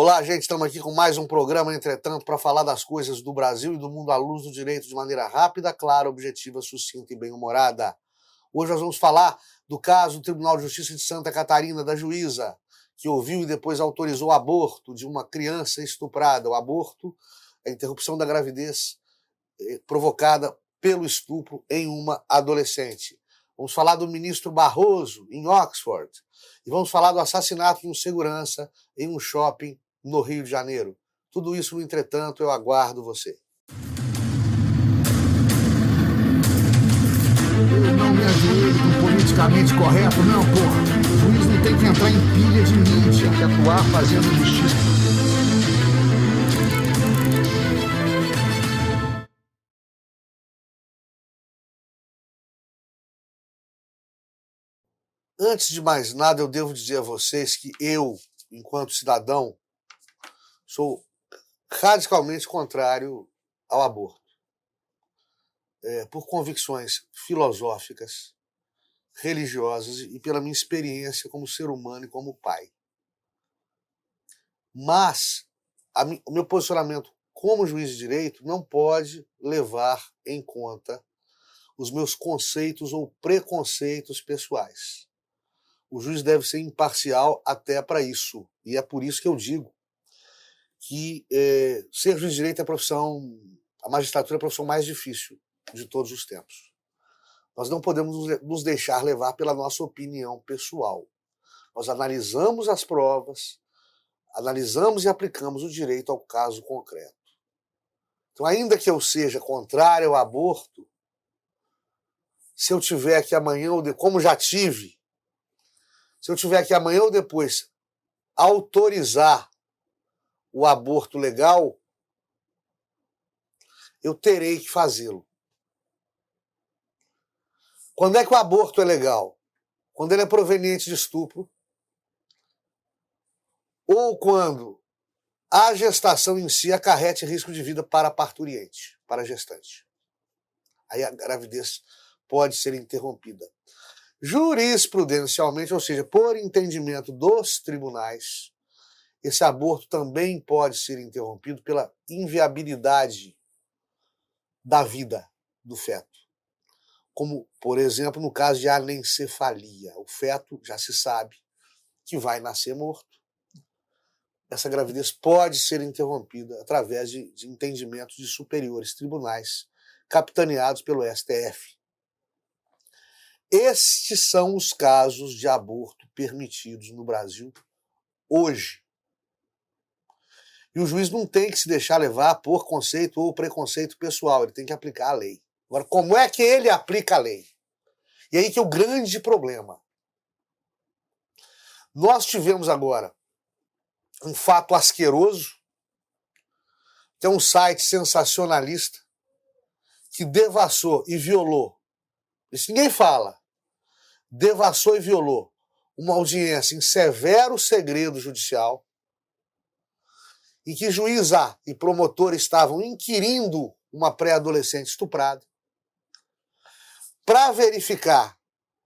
Olá, gente, estamos aqui com mais um programa, entretanto, para falar das coisas do Brasil e do mundo à luz do direito de maneira rápida, clara, objetiva, sucinta e bem-humorada. Hoje nós vamos falar do caso do Tribunal de Justiça de Santa Catarina, da juíza, que ouviu e depois autorizou o aborto de uma criança estuprada. O aborto, a interrupção da gravidez provocada pelo estupro em uma adolescente. Vamos falar do ministro Barroso, em Oxford. E vamos falar do assassinato de um segurança em um shopping no Rio de Janeiro. Tudo isso, no entretanto, eu aguardo você. Eu não me ajoelho com politicamente correto, não, porra. O juiz não tem que entrar em pilha de mídia, tem que atuar fazendo justiça. Antes de mais nada, eu devo dizer a vocês que eu, enquanto cidadão, sou radicalmente contrário ao aborto. Por convicções filosóficas, religiosas e pela minha experiência como ser humano e como pai. Mas o meu posicionamento como juiz de direito não pode levar em conta os meus conceitos ou preconceitos pessoais. O juiz deve ser imparcial até para isso. E é por isso que eu digo que ser juiz de direito é a magistratura é a profissão mais difícil de todos os tempos. Nós não podemos nos deixar levar pela nossa opinião pessoal. Nós analisamos as provas, analisamos e aplicamos o direito ao caso concreto. Então, ainda que eu seja contrário ao aborto, se eu tiver que amanhã, como já tive, se eu tiver que amanhã ou depois autorizar o aborto legal, eu terei que fazê-lo. Quando é que o aborto é legal? Quando ele é proveniente de estupro ou quando a gestação em si acarrete risco de vida para a parturiente, para a gestante. Aí a gravidez pode ser interrompida. Jurisprudencialmente, ou seja, por entendimento dos tribunais, esse aborto também pode ser interrompido pela inviabilidade da vida do feto. Como, por exemplo, no caso de anencefalia. O feto já se sabe que vai nascer morto. Essa gravidez pode ser interrompida através de entendimentos de superiores tribunais, capitaneados pelo STF. Estes são os casos de aborto permitidos no Brasil hoje. E o juiz não tem que se deixar levar por conceito ou preconceito pessoal, ele tem que aplicar a lei. Agora, como é que ele aplica a lei? E aí que é o grande problema. Nós tivemos agora um fato asqueroso, que é um site sensacionalista, que devassou e violou, isso ninguém fala, devassou e violou uma audiência em severo segredo judicial, em que juiz A e promotor estavam inquirindo uma pré-adolescente estuprada, para verificar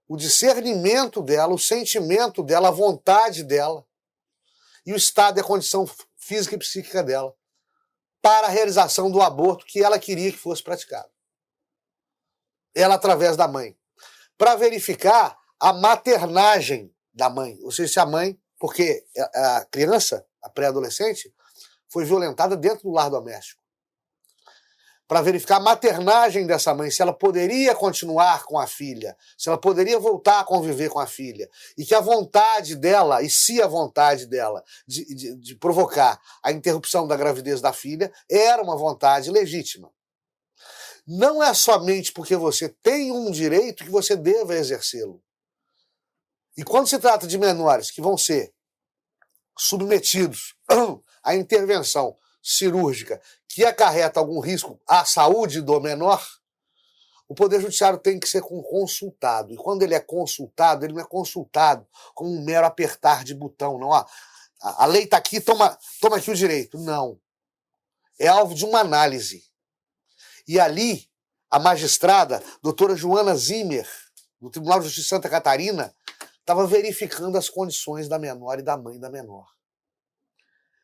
o discernimento dela, o sentimento dela, a vontade dela, e o estado e a condição física e psíquica dela, para a realização do aborto que ela queria que fosse praticado. Ela através da mãe. Para verificar a maternagem da mãe. Ou seja, se a mãe, porque a criança, a pré-adolescente, foi violentada dentro do lar doméstico. Para verificar a maternagem dessa mãe, se ela poderia continuar com a filha, se ela poderia voltar a conviver com a filha, e que a vontade dela, e se a vontade dela de provocar a interrupção da gravidez da filha era uma vontade legítima. Não é somente porque você tem um direito que você deva exercê-lo. E quando se trata de menores que vão ser submetidos à intervenção cirúrgica que acarreta algum risco à saúde do menor, o Poder Judiciário tem que ser consultado. E quando ele é consultado, ele não é consultado como um mero apertar de botão. Não, a lei está aqui, toma aqui o direito. Não. É alvo de uma análise. E ali, a magistrada, doutora Joana Zimmer, do Tribunal de Justiça de Santa Catarina, estava verificando as condições da menor e da mãe da menor.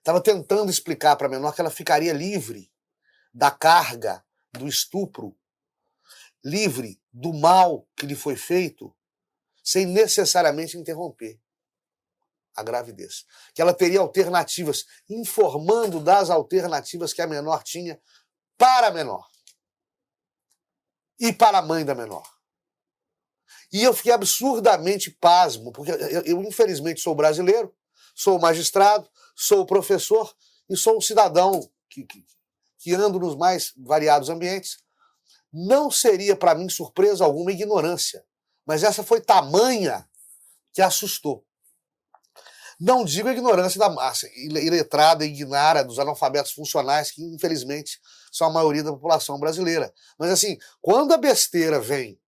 estava tentando explicar para a menor que ela ficaria livre da carga do estupro, livre do mal que lhe foi feito, sem necessariamente interromper a gravidez. Que ela teria alternativas, informando das alternativas que a menor tinha para a menor e para a mãe da menor. E eu fiquei absurdamente pasmo, porque eu infelizmente sou brasileiro, sou magistrado, sou professor e sou um cidadão que ando nos mais variados ambientes. Não seria para mim surpresa alguma ignorância, mas essa foi tamanha que assustou. Não digo a ignorância da massa, iletrada e ignara dos analfabetos funcionais, que infelizmente são a maioria da população brasileira. Mas assim, quando a besteira vem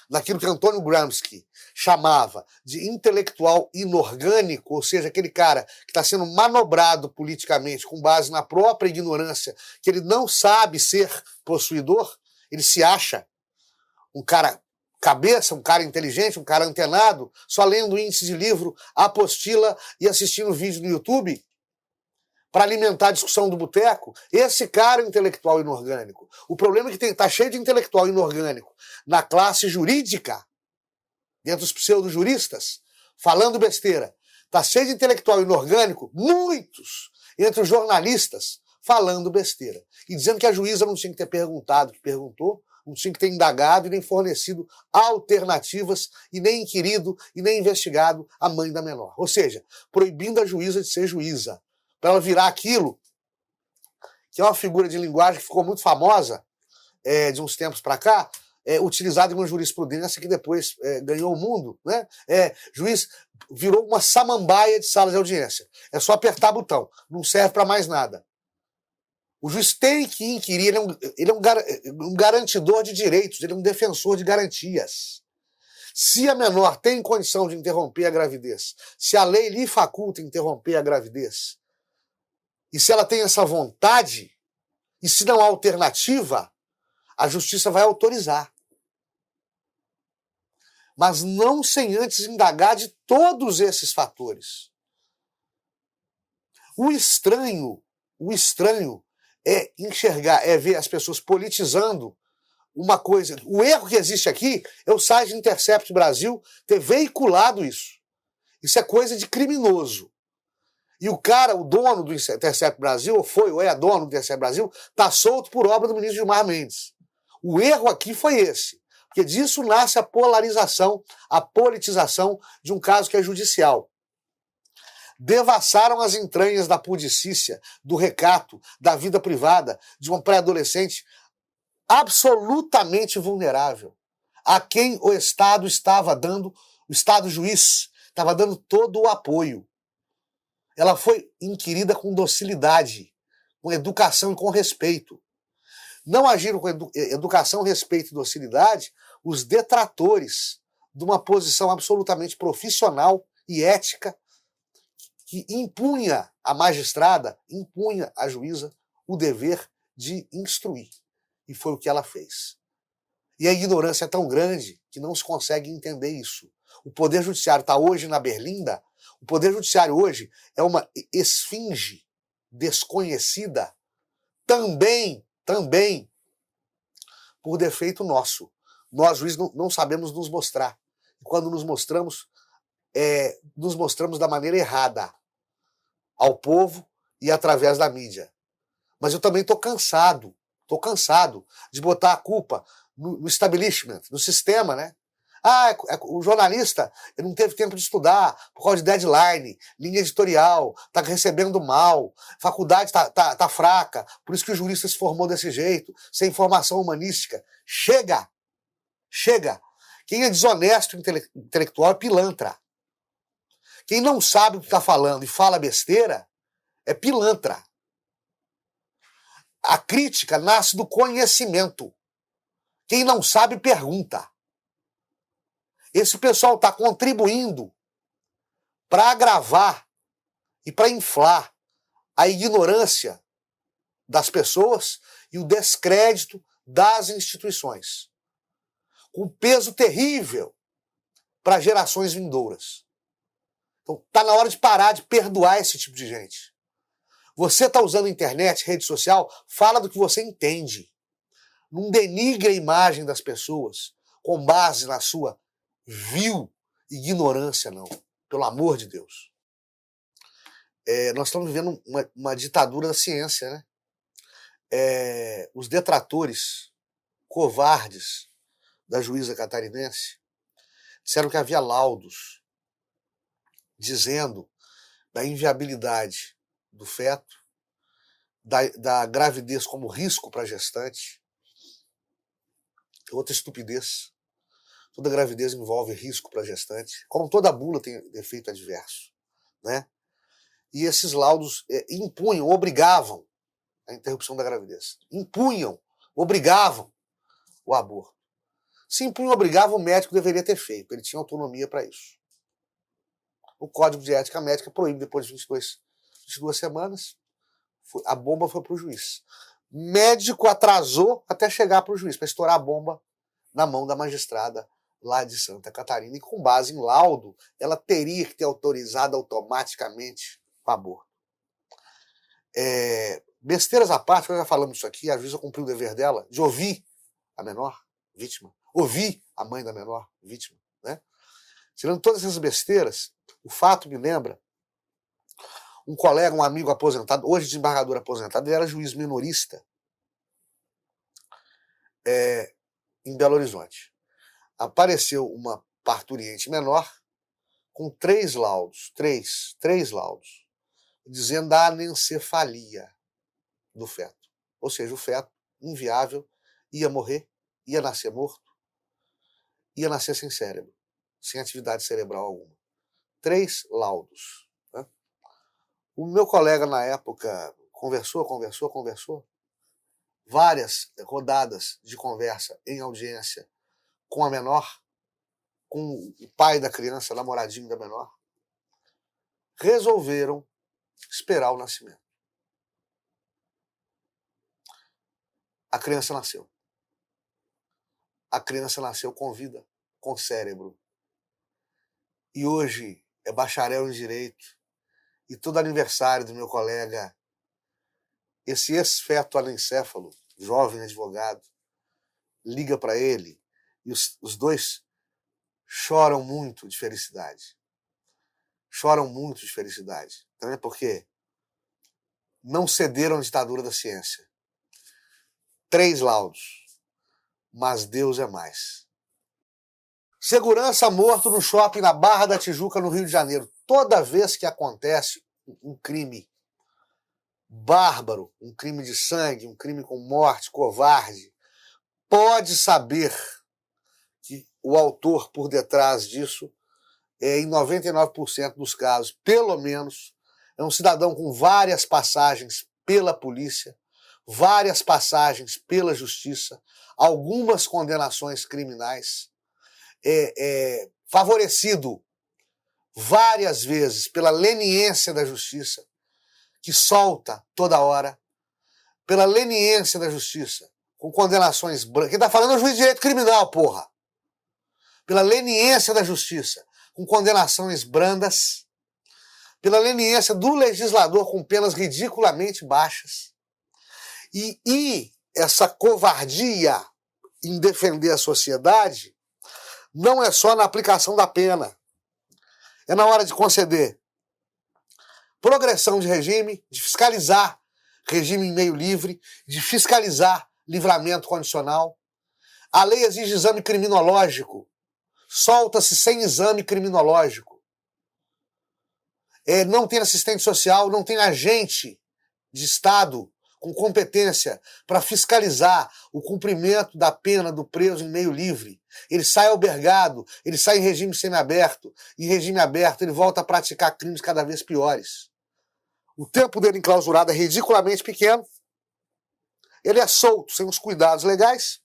naquilo que Antônio Gramsci chamava de intelectual inorgânico, ou seja, aquele cara que está sendo manobrado politicamente com base na própria ignorância, que ele não sabe ser possuidor, ele se acha um cara cabeça, um cara inteligente, um cara antenado, só lendo índice de livro, apostila e assistindo vídeo no YouTube para alimentar a discussão do boteco. Esse cara é intelectual inorgânico. O problema é que está cheio de intelectual inorgânico na classe jurídica, dentro dos pseudo-juristas, falando besteira. Está cheio de intelectual inorgânico, muitos, entre os jornalistas, falando besteira. E dizendo que a juíza não tinha que ter perguntado, que perguntou, não tinha que ter indagado e nem fornecido alternativas e nem inquirido e nem investigado a mãe da menor. Ou seja, proibindo a juíza de ser juíza, para ela virar aquilo que é uma figura de linguagem que ficou muito famosa de uns tempos para cá, utilizada em uma jurisprudência que depois ganhou o mundo, né? Juiz virou uma samambaia de salas de audiência. É só apertar botão, não serve para mais nada. O juiz tem que inquirir, ele é um garantidor de direitos, ele é um defensor de garantias. Se a menor tem condição de interromper a gravidez, se a lei lhe faculta interromper a gravidez, e se ela tem essa vontade, e se não há alternativa, a justiça vai autorizar. Mas não sem antes indagar de todos esses fatores. O estranho é enxergar, é ver as pessoas politizando uma coisa. O erro que existe aqui é o site Intercept Brasil ter veiculado isso. Isso é coisa de criminoso. E o cara, o dono do Intercept Brasil, ou é dono do Intercept Brasil, está solto por obra do ministro Gilmar Mendes. O erro aqui foi esse. Porque disso nasce a polarização, a politização de um caso que é judicial. Devassaram as entranhas da pudicícia, do recato, da vida privada de uma pré-adolescente absolutamente vulnerável, a quem o Estado estava dando, o Estado juiz estava dando todo o apoio. Ela foi inquirida com docilidade, com educação e com respeito. Não agiram com educação, respeito e docilidade os detratores de uma posição absolutamente profissional e ética que impunha à magistrada, impunha à juíza o dever de instruir. E foi o que ela fez. E a ignorância é tão grande que não se consegue entender isso. O Poder Judiciário está hoje na berlinda, o Poder Judiciário hoje é uma esfinge desconhecida, também por defeito nosso. Nós, juízes, não sabemos nos mostrar. E quando nos mostramos da maneira errada ao povo e através da mídia. Mas eu também estou cansado de botar a culpa no establishment, no sistema, né? O jornalista ele não teve tempo de estudar por causa de deadline, linha editorial, está recebendo mal, faculdade tá fraca, por isso que o jurista se formou desse jeito, sem formação humanística. Chega! Quem é desonesto intelectual é pilantra. Quem não sabe o que está falando e fala besteira é pilantra. A crítica nasce do conhecimento. Quem não sabe, pergunta. Esse pessoal está contribuindo para agravar e para inflar a ignorância das pessoas e o descrédito das instituições. Com peso terrível para gerações vindouras. Então, está na hora de parar de perdoar esse tipo de gente. Você está usando internet, rede social, fala do que você entende. Não denigre a imagem das pessoas com base na sua vil ignorância, não. Pelo amor de Deus. Nós estamos vivendo uma ditadura da ciência, né? Os detratores covardes da juíza catarinense disseram que havia laudos dizendo da inviabilidade do feto, da gravidez como risco para a gestante. Outra estupidez. Toda gravidez envolve risco para a gestante, como toda bula tem efeito adverso, né? E esses laudos impunham, obrigavam a interrupção da gravidez. Impunham, obrigavam o aborto. Se impunham, obrigavam, o médico deveria ter feito. Ele tinha autonomia para isso. O Código de Ética Médica proíbe depois de 22 semanas. A bomba foi para o juiz. Médico atrasou até chegar para o juiz, para estourar a bomba na mão da magistrada lá de Santa Catarina. E com base em laudo, ela teria que ter autorizado automaticamente o aborto. Besteiras à parte, nós já falamos disso aqui, a juíza cumpriu o dever dela de ouvir a menor vítima, ouvir a mãe da menor vítima, né? Tirando todas essas besteiras, o fato me lembra um colega, um amigo aposentado, hoje desembargador aposentado, ele era juiz minorista em Belo Horizonte. Apareceu uma parturiente menor com 3 laudos, três laudos, dizendo da anencefalia do feto. Ou seja, o feto, inviável, ia morrer, ia nascer morto, ia nascer sem cérebro, sem atividade cerebral alguma. 3 laudos. Né? O meu colega, na época, conversou. Várias rodadas de conversa em audiência com a menor, com o pai da criança, namoradinho da menor. Resolveram esperar o nascimento. A criança nasceu. A criança nasceu com vida, com cérebro. E hoje é bacharel em Direito. E todo aniversário do meu colega, esse ex-feto anencéfalo, jovem advogado, liga para ele e os dois choram muito de felicidade. Choram muito de felicidade. Né? Porque não cederam à ditadura da ciência. 3 laudos. Mas Deus é mais. Segurança morto no shopping na Barra da Tijuca, no Rio de Janeiro. Toda vez que acontece um crime bárbaro, um crime de sangue, um crime com morte, covarde, pode saber que o autor por detrás disso em 99% dos casos, pelo menos, é um cidadão com várias passagens pela polícia, várias passagens pela justiça, algumas condenações criminais, favorecido várias vezes pela leniência da justiça, que solta toda hora, pela leniência da justiça, com condenações brancas. Quem está falando é o juiz de direito criminal, porra. Pela leniência da justiça, com condenações brandas, pela leniência do legislador com penas ridiculamente baixas. E essa covardia em defender a sociedade não é só na aplicação da pena. É na hora de conceder progressão de regime, de fiscalizar regime em meio livre, de fiscalizar livramento condicional. A lei exige exame criminológico. Solta-se sem exame criminológico. Não tem assistente social, não tem agente de Estado com competência para fiscalizar o cumprimento da pena do preso em meio livre. Ele sai albergado, ele sai em regime semiaberto. Em regime aberto, ele volta a praticar crimes cada vez piores. O tempo dele enclausurado é ridiculamente pequeno. Ele é solto, sem os cuidados legais.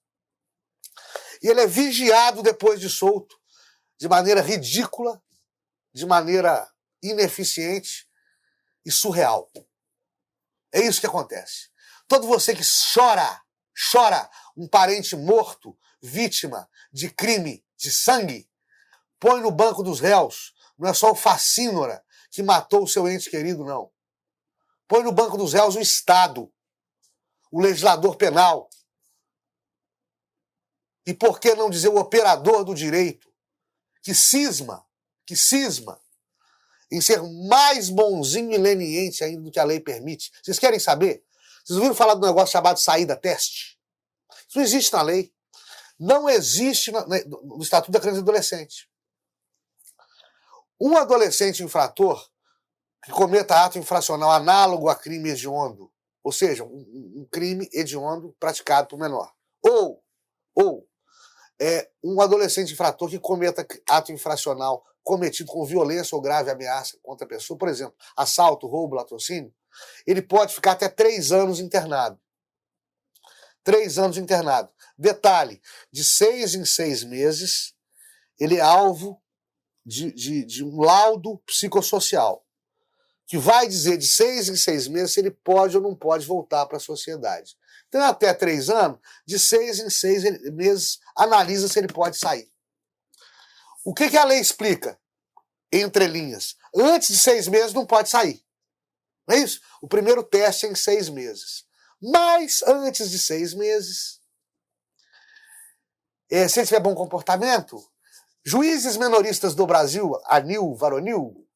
E ele é vigiado depois de solto, de maneira ridícula, de maneira ineficiente e surreal. É isso que acontece. Todo você que chora um parente morto, vítima de crime de sangue, põe no banco dos réus. Não é só o facínora que matou o seu ente querido, não. Põe no banco dos réus o Estado, o legislador penal. E por que não dizer o operador do direito, que cisma em ser mais bonzinho e leniente ainda do que a lei permite? Vocês querem saber? Vocês ouviram falar do negócio chamado saída teste? Isso não existe na lei. Não existe no Estatuto da Criança e do Adolescente. Um adolescente infrator que cometa ato infracional análogo a crime hediondo, ou seja, um crime hediondo praticado por menor, ou um adolescente infrator que cometa ato infracional cometido com violência ou grave ameaça contra a pessoa, por exemplo, assalto, roubo, latrocínio, ele pode ficar até 3 anos internado. 3 anos internado. Detalhe, de 6 em 6 meses, ele é alvo de um laudo psicossocial, que vai dizer de 6 em 6 meses se ele pode ou não pode voltar para a sociedade. Então, até 3 anos, de 6 em 6 meses, analisa se ele pode sair. O que a lei explica? Entre linhas. Antes de 6 meses não pode sair. Não é isso? O primeiro teste é em 6 meses. Mas, antes de 6 meses, se ele tiver bom comportamento, juízes menoristas do Brasil, anil, varonil,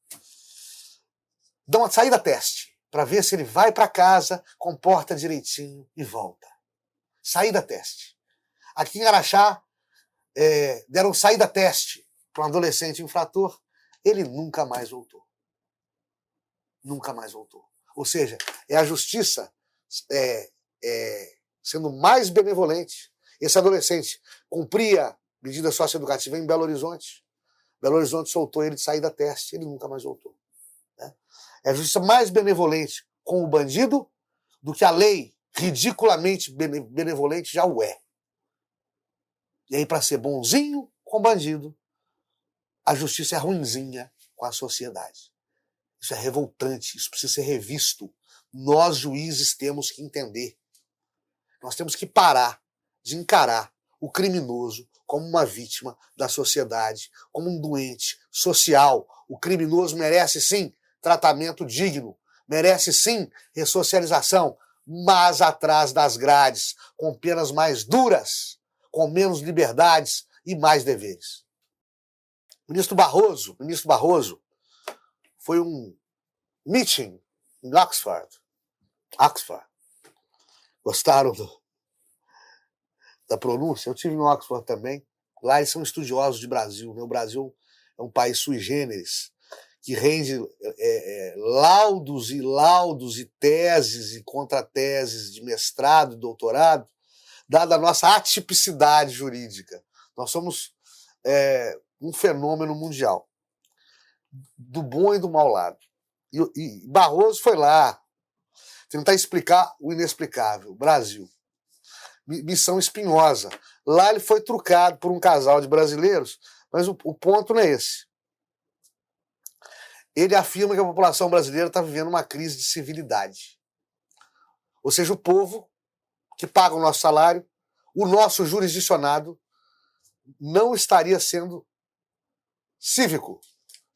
dão uma saída teste para ver se ele vai para casa, comporta direitinho e volta. Saída teste. Aqui em Araxá, deram saída teste para um adolescente infrator, ele nunca mais voltou. Nunca mais voltou. Ou seja, é a justiça sendo mais benevolente. Esse adolescente cumpria medida socioeducativa em Belo Horizonte. Belo Horizonte soltou ele de saída teste, ele nunca mais voltou. Né? É a justiça mais benevolente com o bandido do que a lei ridiculamente benevolente já o é. E aí, para ser bonzinho com o bandido, a justiça é ruinzinha com a sociedade. Isso é revoltante, isso precisa ser revisto. Nós, juízes, temos que entender. Nós temos que parar de encarar o criminoso como uma vítima da sociedade, como um doente social. O criminoso merece, sim, tratamento digno, merece, sim, ressocialização, mas atrás das grades, com penas mais duras, com menos liberdades e mais deveres. O ministro Barroso foi um meeting em Oxford. Gostaram da pronúncia? Eu tive em Oxford também. Lá eles são estudiosos de Brasil. Né? O Brasil é um país sui generis, que rende laudos e teses e contrateses de mestrado e doutorado, dada a nossa atipicidade jurídica. Nós somos um fenômeno mundial, do bom e do mau lado. E Barroso foi lá tentar explicar o inexplicável, Brasil. Missão espinhosa. Lá ele foi trucado por um casal de brasileiros, mas o ponto não é esse. Ele afirma que a população brasileira está vivendo uma crise de civilidade. Ou seja, o povo que paga o nosso salário, o nosso jurisdicionado, não estaria sendo cívico,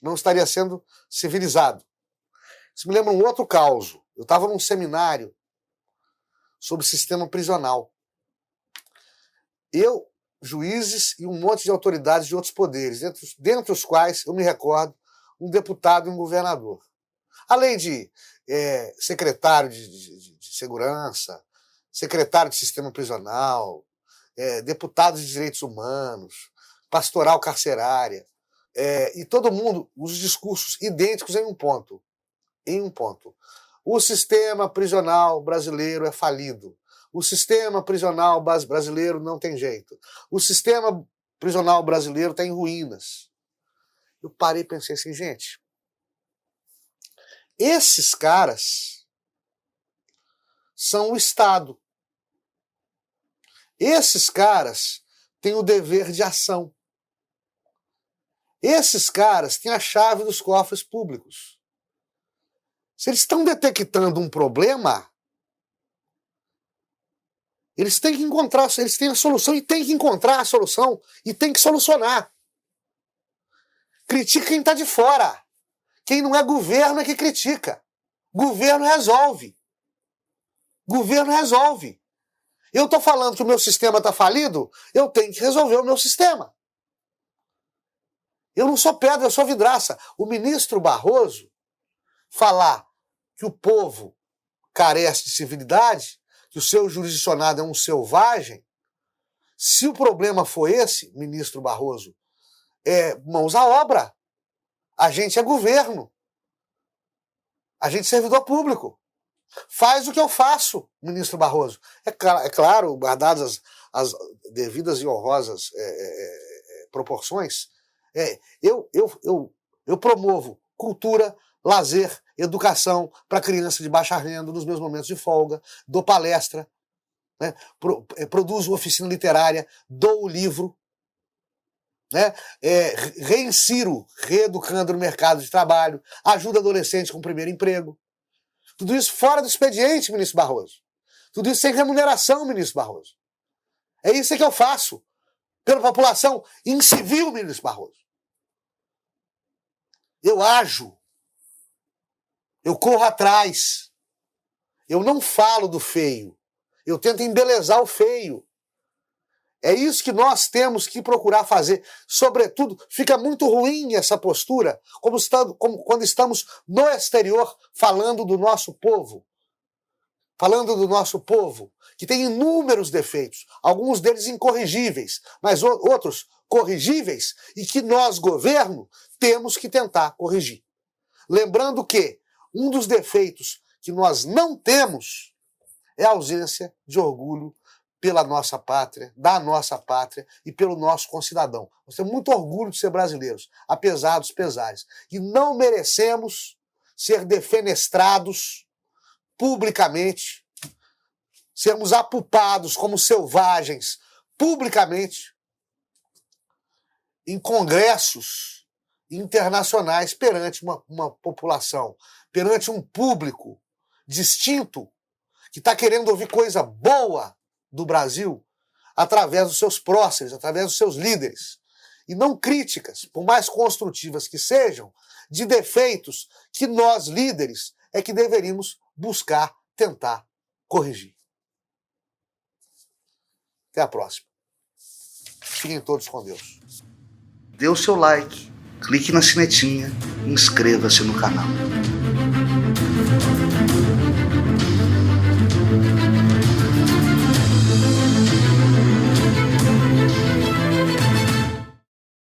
não estaria sendo civilizado. Isso me lembra um outro caos. Eu estava num seminário sobre sistema prisional. Eu, juízes e um monte de autoridades de outros poderes, dentre os quais eu me recordo um deputado e um governador. Além de secretário de segurança, secretário de sistema prisional, deputado de direitos humanos, pastoral carcerária, e todo mundo, os discursos idênticos em um ponto. O sistema prisional brasileiro é falido. O sistema prisional brasileiro não tem jeito. O sistema prisional brasileiro está em ruínas. Eu parei e pensei assim, gente, esses caras são o Estado. Esses caras têm o dever de ação. Esses caras têm a chave dos cofres públicos. Se eles estão detectando um problema, eles têm que encontrar, eles têm a solução e têm que encontrar a solução e têm que solucionar. Critica quem está de fora. Quem não é governo é que critica. Governo resolve. Governo resolve. Eu estou falando que o meu sistema está falido, eu tenho que resolver o meu sistema. Eu não sou pedra, eu sou vidraça. O ministro Barroso falar que o povo carece de civilidade, que o seu jurisdicionado é um selvagem, se o problema for esse, ministro Barroso, mãos à obra. A gente é governo. A gente é servidor público. Faz o que eu faço, ministro Barroso. É claro, guardadas as devidas e honrosas proporções, eu promovo cultura, lazer, educação para criança de baixa renda nos meus momentos de folga, dou palestra, né, produzo oficina literária, dou o livro, né, reinsiro, reeducando no mercado de trabalho, ajuda adolescente com o primeiro emprego. Tudo isso fora do expediente, ministro Barroso. Tudo isso sem remuneração, ministro Barroso. É isso que eu faço pela população incivil, ministro Barroso. Eu ajo. Eu corro atrás. Eu não falo do feio. Eu tento embelezar o feio. É isso que nós temos que procurar fazer. Sobretudo, fica muito ruim essa postura, como quando estamos no exterior falando do nosso povo. Falando do nosso povo, que tem inúmeros defeitos, alguns deles incorrigíveis, mas outros corrigíveis e que nós, governo, temos que tentar corrigir. Lembrando que um dos defeitos que nós não temos é a ausência de orgulho pela nossa pátria, da nossa pátria e pelo nosso concidadão. Nós temos muito orgulho de ser brasileiros, apesar dos pesares. E não merecemos ser defenestrados publicamente, sermos apupados como selvagens publicamente em congressos internacionais perante uma população, perante um público distinto que está querendo ouvir coisa boa do Brasil através dos seus próceres, através dos seus líderes. E não críticas, por mais construtivas que sejam, de defeitos que nós, líderes, é que deveríamos buscar, tentar corrigir. Até a próxima. Fiquem todos com Deus. Dê o seu like, clique na sinetinha e inscreva-se no canal.